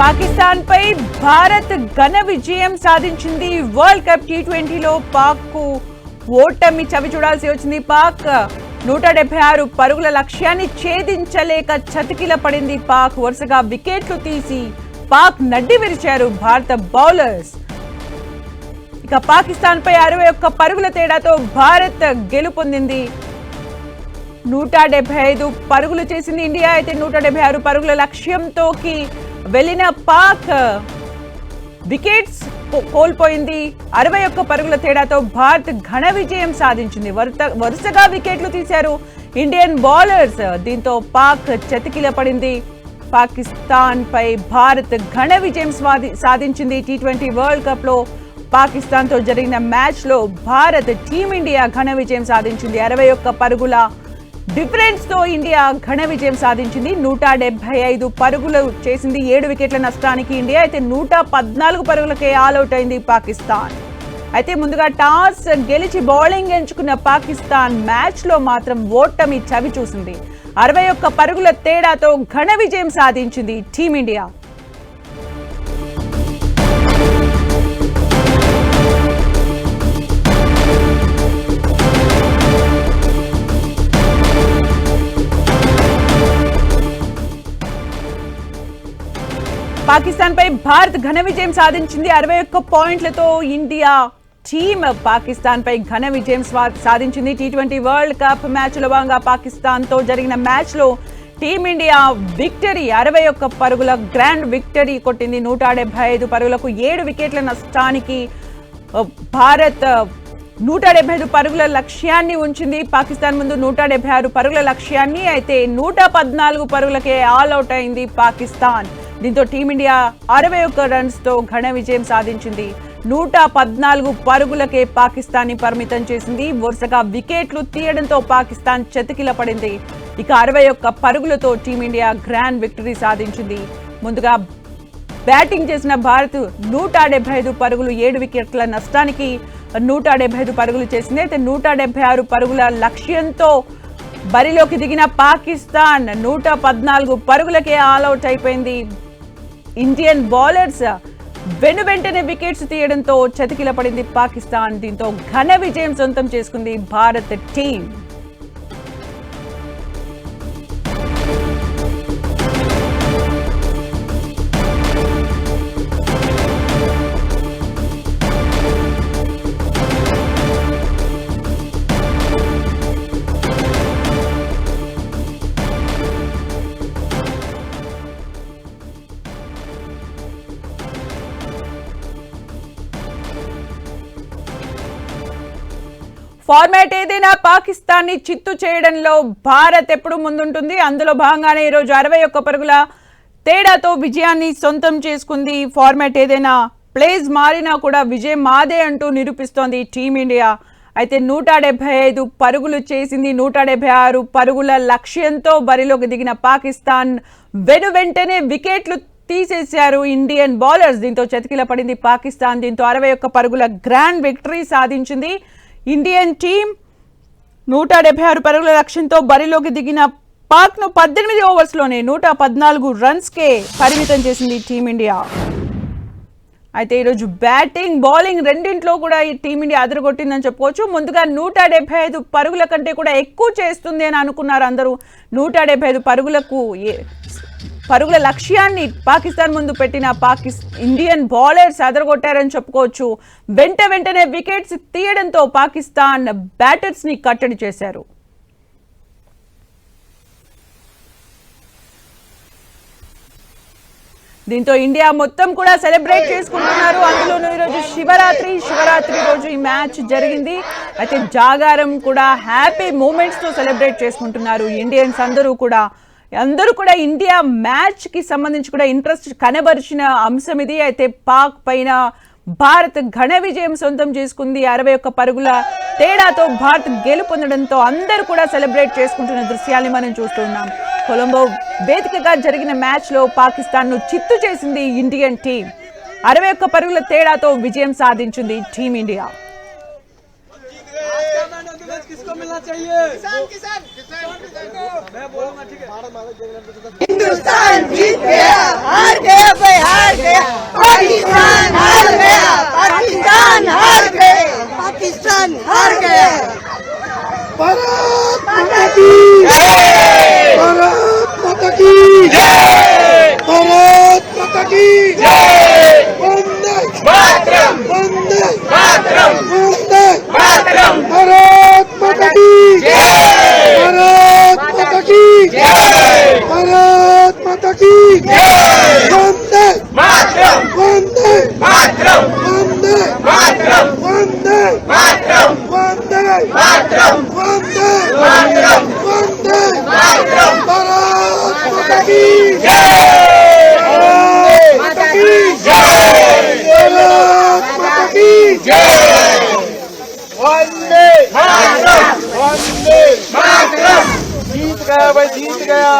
పాకిస్తాన్ పై భారత్ ఘన విజయం సాధించింది. వరల్డ్ కప్ టీ20లో పాక్ కు ఓటమి చవి చూడాల్సి వచ్చింది. పాక్ 176 పరుగుల లక్ష్యాన్ని ఛేదించలేక చతికిల పడింది. పాక్ వరుసగా వికెట్లు తీసి పాక్ నడ్డి విరిచారు భారత బౌలర్స్. ఇక పాకిస్తాన్ పై 61 పరుగుల తేడాతో భారత్ గెలుపొందింది. 175 పరుగులు చేసింది ఇండియా. అయితే 176 పరుగుల లక్ష్యంతోకి వెళ్లిన పాక్ వికెట్స్ కోల్పోయింది. 61 పరుగుల తేడాతో భారత్ ఘన విజయం సాధించింది. వరుసగా వికెట్లు తీశారు ఇండియన్ బౌలర్స్. దీంతో పాక్ చతికిల పడింది. పాకిస్తాన్ పై భారత్ ఘన విజయం సాధించింది. టీ20 వరల్డ్ కప్ లో పాకిస్తాన్ తో జరిగిన మ్యాచ్ లో భారత్ టీమిండియా ఘన విజయం సాధించింది. 61 పరుగుల డిఫరెన్స్ తో ఇండియా ఘన విజయం సాధించింది. 175 పరుగులు చేసింది. 7 వికెట్ల నష్టానికి ఇండియా. అయితే 114 పరుగులకే ఆల్అౌట్ అయింది పాకిస్తాన్. అయితే ముందుగా టాస్ గెలిచి బౌలింగ్ ఎంచుకున్న పాకిస్తాన్ మ్యాచ్ లో మాత్రం ఓటమి చవి చూసింది. 61 పరుగుల తేడాతో ఘన విజయం సాధించింది టీమిండియా. పాకిస్తాన్ పై భారత్ ఘన విజయం సాధించింది. 61 పాయింట్లతో ఇండియా టీమ్ పాకిస్తాన్ పై ఘన విజయం సాధించింది. టీ20 వరల్డ్ కప్ మ్యాచ్ లో భాగంగా పాకిస్తాన్ తో జరిగిన మ్యాచ్ లో టీమిండియా విక్టరీ 61 పరుగుల గ్రాండ్ విక్టరీ కొట్టింది. 175 పరుగులకు 7 వికెట్ల నష్టానికి భారత్ 175 పరుగుల లక్ష్యాన్ని ఉంచింది. పాకిస్తాన్ ముందు 176 పరుగుల లక్ష్యాన్ని. అయితే 114 పరుగులకే ఆల్అౌట్ అయింది పాకిస్తాన్. దీంతో టీమిండియా 61 రన్స్ తో ఘన విజయం సాధించింది. 114 పరుగులకే పాకిస్తాన్ ని పరిమితం చేసింది. వరుసగా వికెట్లు తీయడంతో పాకిస్తాన్ చతికిల పడింది. ఇక 61 పరుగులతో టీమిండియా గ్రాండ్ విక్టరీ సాధించింది. ముందుగా బ్యాటింగ్ చేసిన భారత్ 175 పరుగులు 7 వికెట్ల నష్టానికి 175 పరుగులు చేసింది. అయితే 176 పరుగుల లక్ష్యంతో బరిలోకి దిగిన పాకిస్తాన్ 114 పరుగులకే ఆల్అౌట్ అయిపోయింది. ఇండియన్ బౌలర్స్ వెంటనే వికెట్స్ తీయడంతో చతికిల పడింది పాకిస్తాన్. దీంతో ఘన విజయం సొంతం చేసుకుంది భారత్ టీం. ఫార్మాట్ ఏదైనా పాకిస్తాన్ ని చిత్తు చేయడంలో భారత్ ఎప్పుడు ముందుంటుంది. అందులో భాగంగానే ఈరోజు 61 పరుగుల తేడాతో విజయాన్ని సొంతం చేసుకుంది. ఫార్మాట్ ఏదైనా ప్లేస్ మారినా కూడా విజయం మాదే అంటూ నిరూపిస్తోంది టీమిండియా. అయితే 175 పరుగులు చేసింది. 176 పరుగుల లక్ష్యంతో బరిలోకి దిగిన పాకిస్తాన్ వెంటనే వికెట్లు తీసేశారు ఇండియన్ బౌలర్స్. దీంతో చతికిల పడింది పాకిస్తాన్. దీంతో 61 పరుగుల గ్రాండ్ విక్టరీ సాధించింది ఇండియన్ టీం. 176 పరుగుల లక్ష్యంతో బరిలోకి దిగిన పాక్ ను 18 ఓవర్స్లోనే 114 రన్స్కే పరిమితం చేసింది టీమిండియా. అయితే ఈరోజు బ్యాటింగ్ బౌలింగ్ రెండింట్లో కూడా ఈ టీమిండియా అదరగొట్టిందని చెప్పుకోవచ్చు. ముందుగా 175 పరుగుల కంటే కూడా ఎక్కువ చేస్తుంది అని అనుకున్నారు అందరూ. 175 పరుగుల లక్ష్యాన్ని పాకిస్తాన్ ముందు పెట్టిన ఇండియన్ బౌలర్స్ అదరగొట్టారని చెప్పుకోవచ్చు. వెంటనే వికెట్స్ తీయడంతో పాకిస్తాన్ బ్యాటర్స్ ని కట్టడి చేశారు. దీంతో ఇండియా మొత్తం కూడా సెలబ్రేట్ చేసుకుంటున్నారు. అందులోనూ ఈరోజు శివరాత్రి రోజు ఈ మ్యాచ్ జరిగింది. అయితే జాగారం కూడా హ్యాపీ మూమెంట్స్ తో సెలబ్రేట్ చేసుకుంటున్నారు ఇండియన్స్ అందరూ కూడా ఇండియా మ్యాచ్ కి సంబంధించి కూడా ఇంట్రెస్ట్ కనబరిచిన అంశం ఇది. అయితే పాక్ పైన భారత్ ఘన విజయం సొంతం చేసుకుంది. 61 పరుగుల తేడాతో భారత్ గెలుపొందడంతో అందరూ కూడా సెలబ్రేట్ చేసుకుంటున్న దృశ్యాన్ని మనం చూస్తున్నాం. కొలంబో వేదికగా జరిగిన మ్యాచ్ లో పాకిస్తాన్ ను చిత్తు చేసింది ఇండియన్ టీం. 61 పరుగుల తేడాతో విజయం సాధించింది టీమిండియా. करना चाहिए। मैं बोलूंगा, ठीक है। हिंदुस्तान जीत गया, हार गया भाई, हार गया। पाकिस्तान हार गया, पाकिस्तान हार गए, पाकिस्तान हार गया। भारत माता की जय, भारत माता की जय, भारत माता की जय। वंदे मातरम, वंदे मातरम, वंदे मातरम। भारत माता की जय, भारत माता की जय, भारत माता की जय। वंदे मातरम, वंदे मातरम, वंदे मातरम, वंदे मातरम, वंदे मातरम, वंदे मातरम, वंदे मातरम। भारत माता की जय, भारत माता की जय, भारत माता की जय। वंदे मातरम, वंदे मातरम। जीत गया भाई, जीत गया।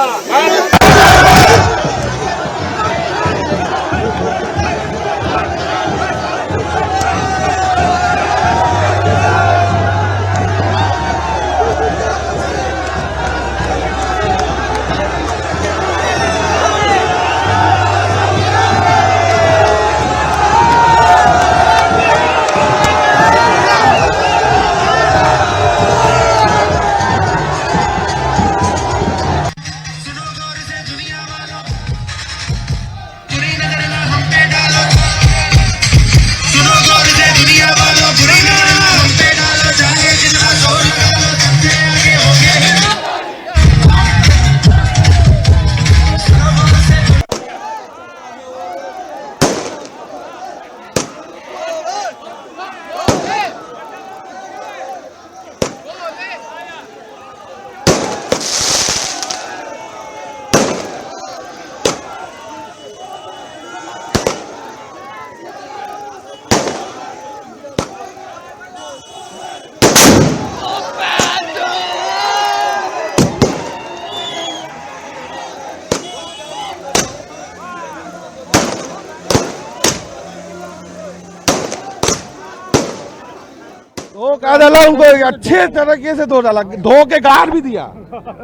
धो का डाला उनको, अच्छे तरीके से धो डाला, धो के गार भी दिया,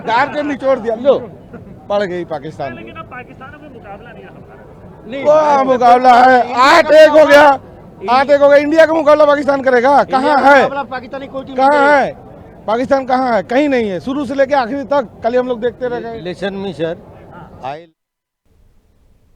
गार के निचोड़ दिया। लो पड़ गई पाकिस्तान। लेकिन अब पाकिस्तान में कोई मुकाबला नहीं है हमारा। वो मुकाबला है, 8-1 हो गया, 8-1 हो गया। इंडिया का मुकाबला पाकिस्तान करेगा? कहाँ है पाकिस्तानी कोई टीम कहाँ है पाकिस्तान? कहाँ है? कहीं नहीं है। शुरू से लेके आखिरी तक कल हम लोग देखते रह गए। इलेक्शन में सर आए